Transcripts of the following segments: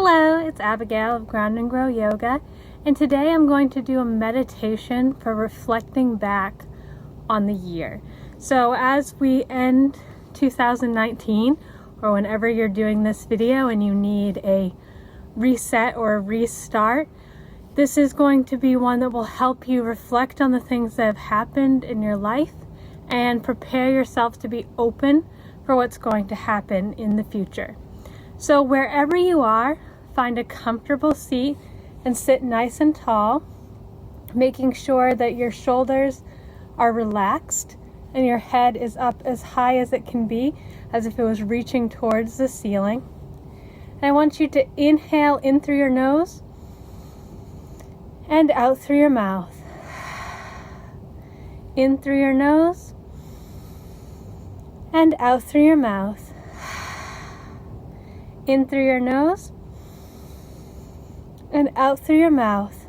Hello, it's Abigail of Ground and Grow Yoga, and today I'm going to do a meditation for reflecting back on the year. So as we end 2019, or whenever you're doing this video and you need a reset or a restart, this is going to be one that will help you reflect on the things that have happened in your life and prepare yourself to be open for what's going to happen in the future. So wherever you are, find a comfortable seat and sit nice and tall, making sure that your shoulders are relaxed and your head is up as high as it can be, as if it was reaching towards the ceiling. And I want you to inhale in through your nose and out through your mouth. In through your nose and out through your mouth. In through your nose and out through your mouth.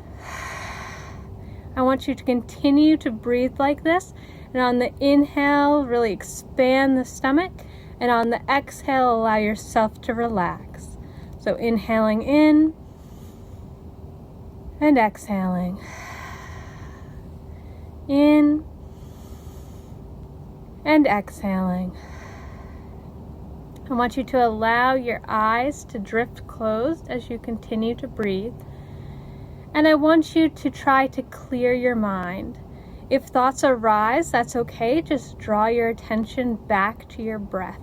I want you to continue to breathe like this, and on the inhale, really expand the stomach, and on the exhale, allow yourself to relax. So inhaling in and exhaling. In and exhaling. I want you to allow your eyes to drift closed as you continue to breathe. And I want you to try to clear your mind. If thoughts arise, that's okay. Just draw your attention back to your breath,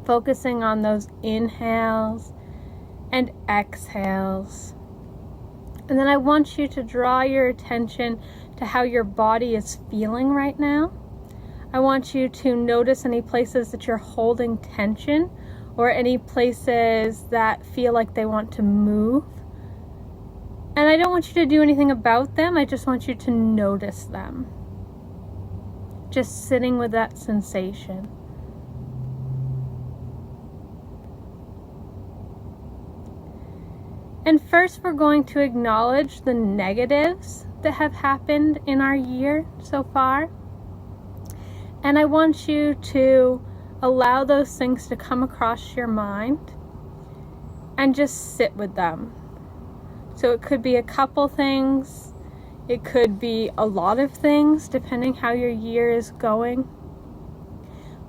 focusing on those inhales and exhales. And then I want you to draw your attention to how your body is feeling right now. I want you to notice any places that you're holding tension or any places that feel like they want to move. And I don't want you to do anything about them. I just want you to notice them. Just sitting with that sensation. And first, we're going to acknowledge the negatives that have happened in our year so far. And I want you to allow those things to come across your mind and just sit with them. So it could be a couple things, it could be a lot of things, depending how your year is going.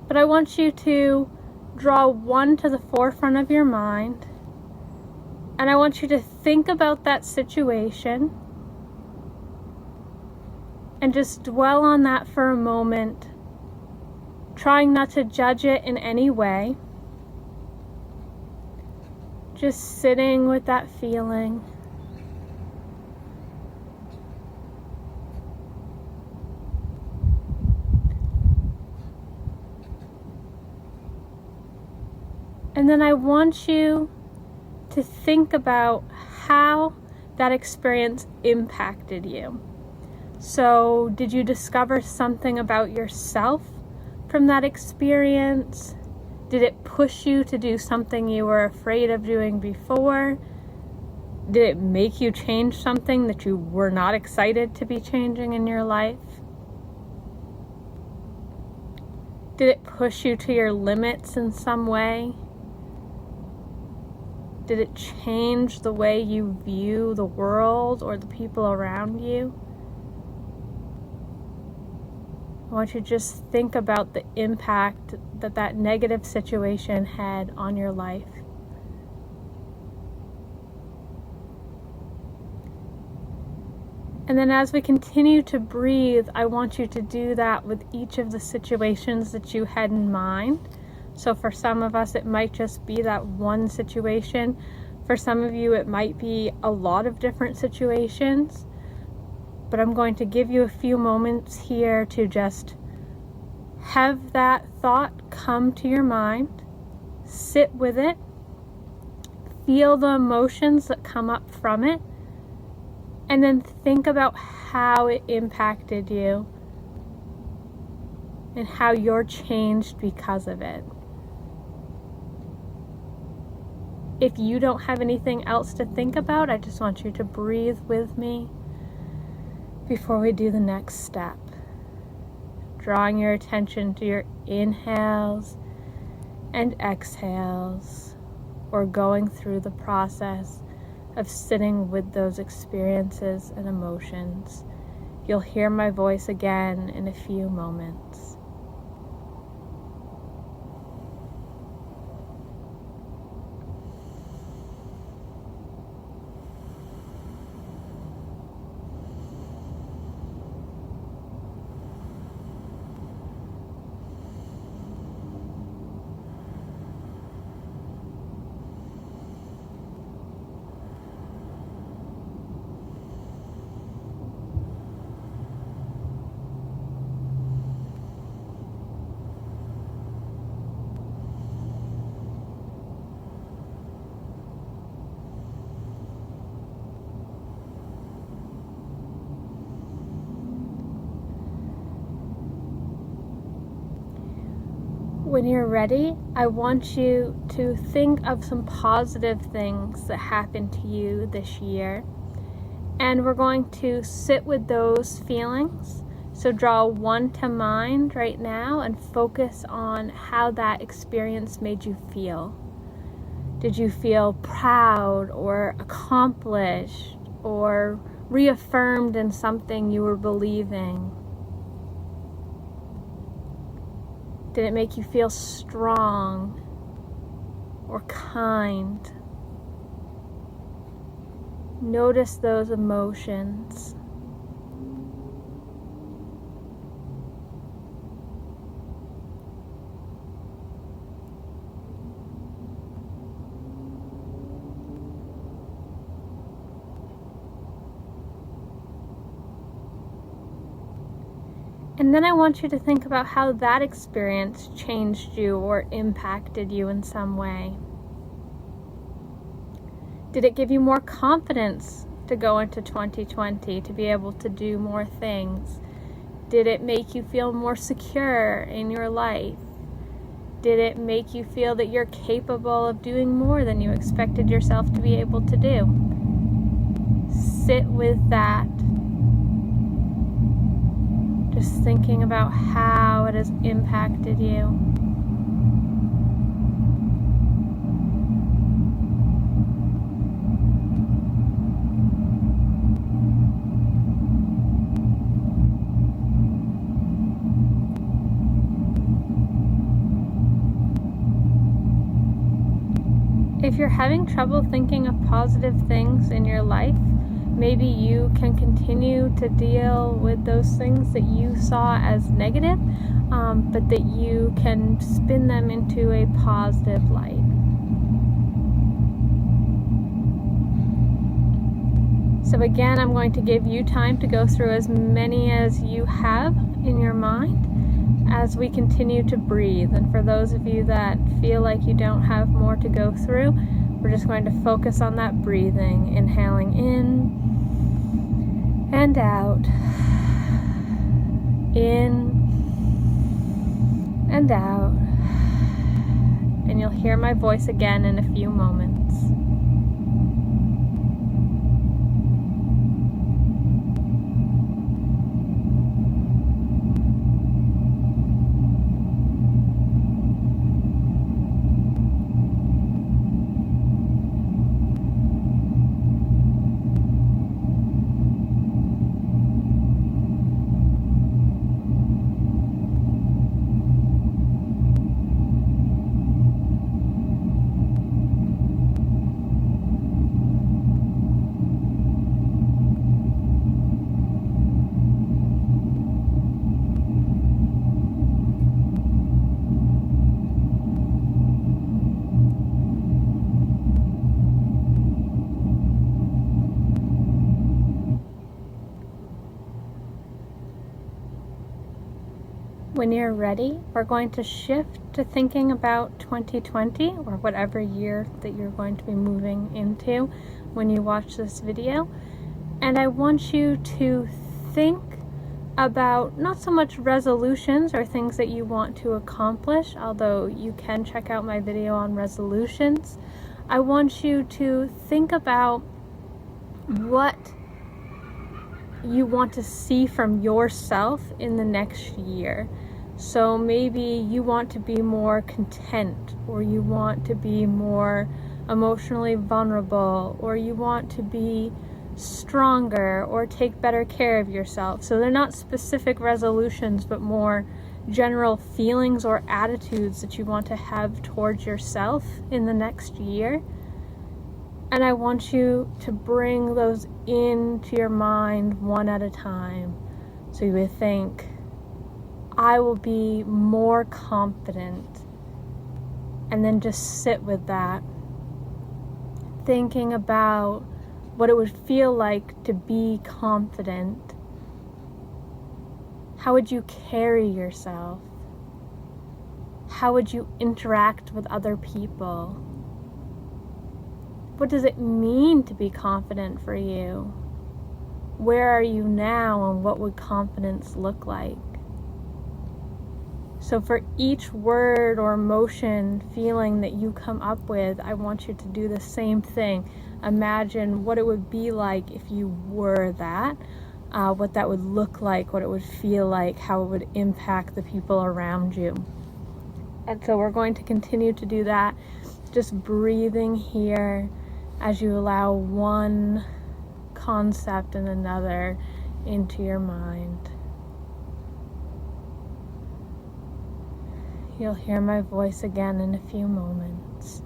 But I want you to draw one to the forefront of your mind, and I want you to think about that situation and just dwell on that for a moment, trying not to judge it in any way. Just sitting with that feeling. And then I want you to think about how that experience impacted you. So, did you discover something about yourself from that experience? Did it push you to do something you were afraid of doing before? Did it make you change something that you were not excited to be changing in your life? Did it push you to your limits in some way? Did it change the way you view the world or the people around you? I want you to just think about the impact that that negative situation had on your life. And then as we continue to breathe, I want you to do that with each of the situations that you had in mind. So for some of us, it might just be that one situation. For some of you, it might be a lot of different situations. But I'm going to give you a few moments here to just have that thought come to your mind, sit with it, feel the emotions that come up from it, and then think about how it impacted you and how you're changed because of it. If you don't have anything else to think about, I just want you to breathe with me before we do the next step. Drawing your attention to your inhales and exhales. or going through the process of sitting with those experiences and emotions. You'll hear my voice again in a few moments. When you're ready, I want you to think of some positive things that happened to you this year. And we're going to sit with those feelings. So draw one to mind right now and focus on how that experience made you feel. Did you feel proud or accomplished or reaffirmed in something you were believing? Did it make you feel strong or kind? Notice those emotions. And then I want you to think about how that experience changed you or impacted you in some way. Did it give you more confidence to go into 2020, to be able to do more things? Did it make you feel more secure in your life? Did it make you feel that you're capable of doing more than you expected yourself to be able to do? Sit with that. Just thinking about how it has impacted you. If you're having trouble thinking of positive things in your life, maybe you can continue to deal with those things that you saw as negative, but that you can spin them into a positive light. So again, I'm going to give you time to go through as many as you have in your mind as we continue to breathe. And for those of you that feel like you don't have more to go through, we're just going to focus on that breathing, inhaling in and out, in and out. And you'll hear my voice again in a few moments. When you're ready, we're going to shift to thinking about 2020 or whatever year that you're going to be moving into when you watch this video. And I want you to think about not so much resolutions or things that you want to accomplish, although you can check out my video on resolutions. I want you to think about what you want to see from yourself in the next year. So maybe you want to be more content, or you want to be more emotionally vulnerable, or you want to be stronger or take better care of yourself. So they're not specific resolutions, but more general feelings or attitudes that you want to have towards yourself in the next year. And I want you to bring those into your mind one at a time. So you would think, I will be more confident. And then just sit with that, thinking about what it would feel like to be confident. How would you carry yourself? How would you interact with other people? What does it mean to be confident for you? Where are you now, and what would confidence look like? So for each word or emotion, feeling that you come up with, I want you to do the same thing. Imagine what it would be like if you were that, what that would look like, what it would feel like, how it would impact the people around you. And so we're going to continue to do that, just breathing here as you allow one concept and another into your mind. You'll hear my voice again in a few moments.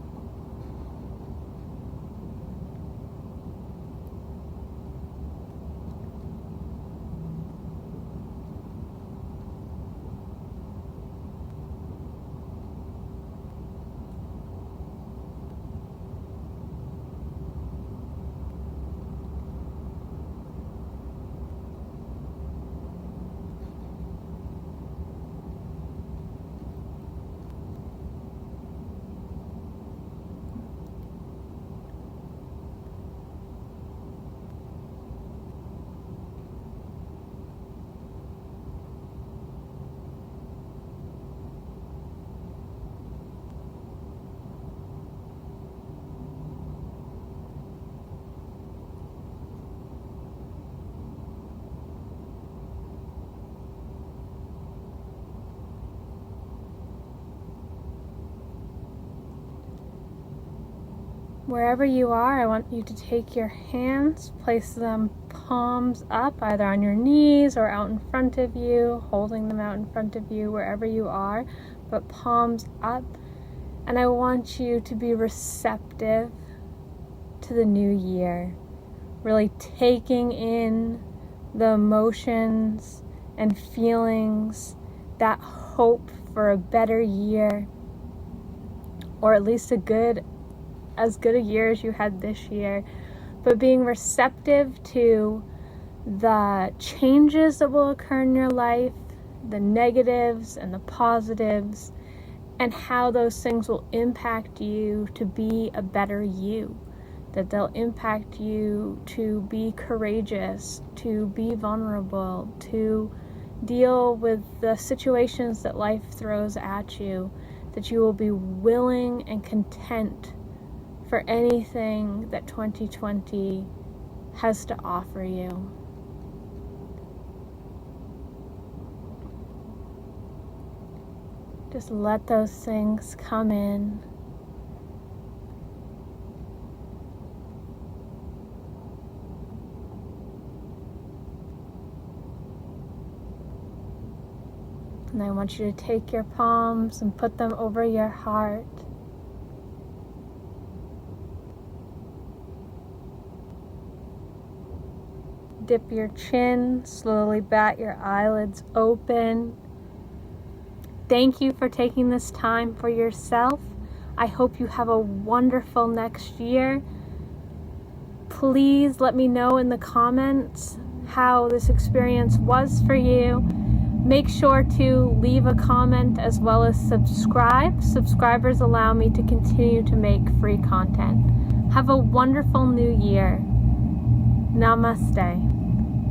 Wherever you are, I want you to take your hands, place them palms up, either on your knees or out in front of you, holding them out in front of you, wherever you are, but palms up. And I want you to be receptive to the new year, really taking in the emotions and feelings, that hope for a better year, or at least as good a year as you had this year, but being receptive to the changes that will occur in your life, the negatives and the positives, and how those things will impact you to be a better you, that they'll impact you to be courageous, to be vulnerable, to deal with the situations that life throws at you, that you will be willing and content for anything that 2020 has to offer you. Just let those things come in. And I want you to take your palms and put them over your heart. Dip your chin, slowly bat your eyelids open. Thank you for taking this time for yourself. I hope you have a wonderful next year. Please let me know in the comments how this experience was for you. Make sure to leave a comment as well as subscribe. Subscribers allow me to continue to make free content. Have a wonderful new year. Namaste.